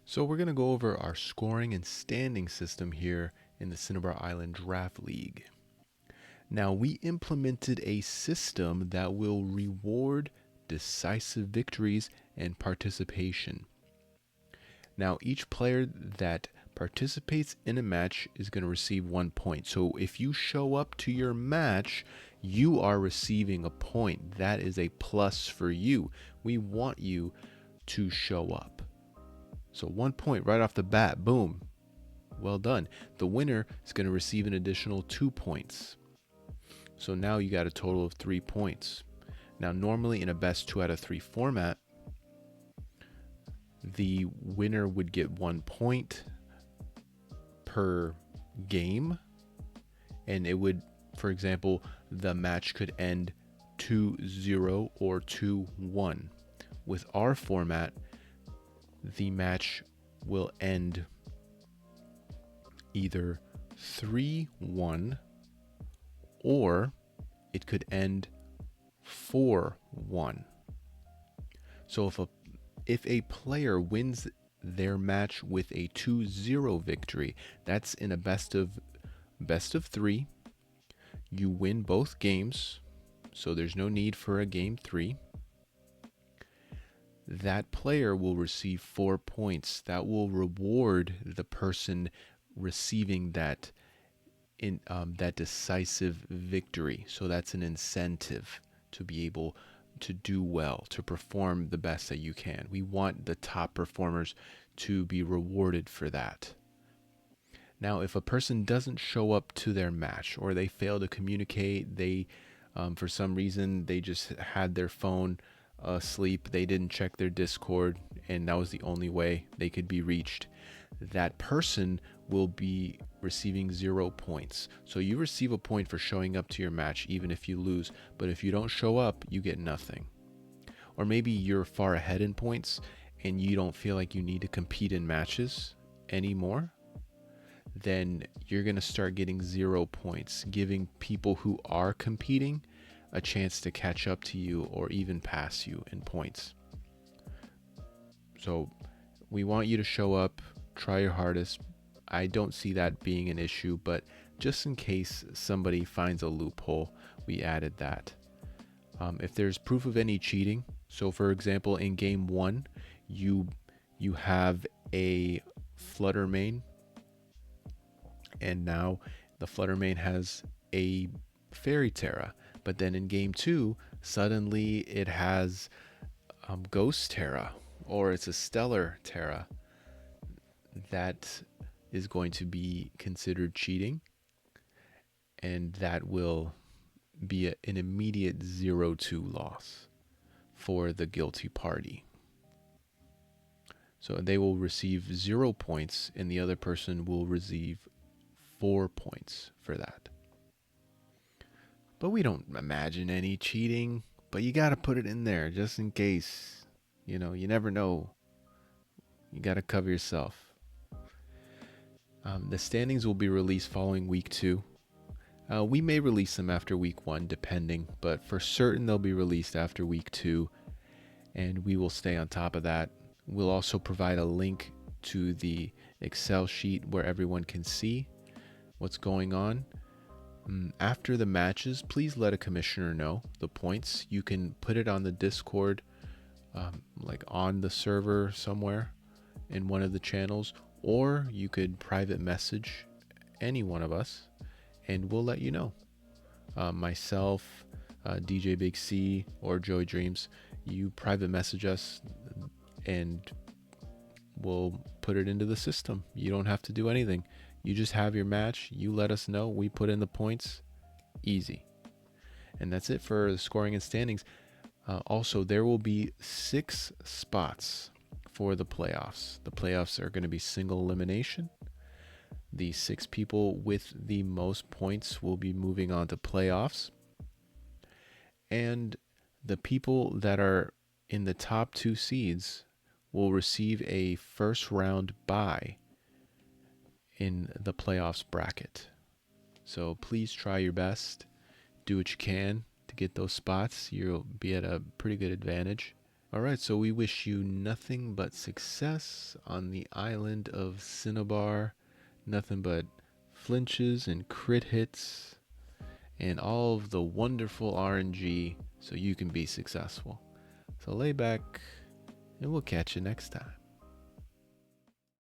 So we're going to go over our scoring and standing system here in the Cinnabar Island Draft League. Now we implemented a system that will reward decisive victories and participation. Now each player that participates in a match is going to receive 1 point. So if you show up to your match, you are receiving a point. That is a plus for you. We want you to show up. So 1 point right off the bat, boom, well done. The winner is going to receive an additional 2 points. So now you got a total of 3 points. Now normally in a best 2 out of 3 format, the winner would get 1 point per game, and it would, for example, the match could end 2-0 or 2-1. With our format, the match will end either 3-1 or it could end 4-1. So if a player wins their match with a 2-0 victory, that's in a best of 3. You win both games, so there's no need for a game 3. That player will receive 4 points. That will reward the person receiving that that decisive victory. So that's an incentive to be able to do well, to perform the best that you can. We want the top performers to be rewarded for that. Now, if a person doesn't show up to their match, or they fail to communicate, they for some reason they just had their phone asleep, they didn't check their Discord, and that was the only way they could be reached, that person will be receiving 0 points. So you receive a point for showing up to your match even if you lose, but if you don't show up, you get nothing. Or maybe you're far ahead in points and you don't feel like you need to compete in matches anymore, then you're going to start getting 0 points, giving people who are competing a chance to catch up to you or even pass you in points. So we want you to show up, try your hardest. I don't see that being an issue, but just in case somebody finds a loophole, we added that. If there's proof of any cheating, so for example, in game 1, you have a Flutter main, and now the Flutter main has a Fairy Terra, but then in game 2, suddenly it has Ghost Terra, or it's a Stellar Terra. That is going to be considered cheating, and that will be an immediate 0-2 loss for the guilty party. So they will receive 0 points, and the other person will receive 4 points for that. But we don't imagine any cheating, but you got to put it in there just in case. You never know. You got to cover yourself. The standings will be released following week 2. We may release them after week 1, depending, but for certain they'll be released after week 2, and we will stay on top of that. We'll also provide a link to the Excel sheet where everyone can see what's going on. After the matches, please let a commissioner know the points. You can put it on the Discord, like on the server somewhere in one of the channels, or you could private message any one of us and we'll let you know. Myself, DJ Big C, or Joey Dreams, you private message us and we'll put it into the system. You don't have to do anything. You just have your match, you let us know, we put in the points, easy. And that's it for the scoring and standings. Also, there will be 6 spots for the playoffs. The playoffs are going to be single elimination. The 6 people with the most points will be moving on to playoffs. And the people that are in the top 2 seeds will receive a first round bye in the playoffs bracket. So please try your best. Do what you can to get those spots. You'll be at a pretty good advantage Alright, so we wish you nothing but success on the island of Cinnabar. Nothing but flinches and crit hits and all of the wonderful RNG so you can be successful. So lay back and we'll catch you next time.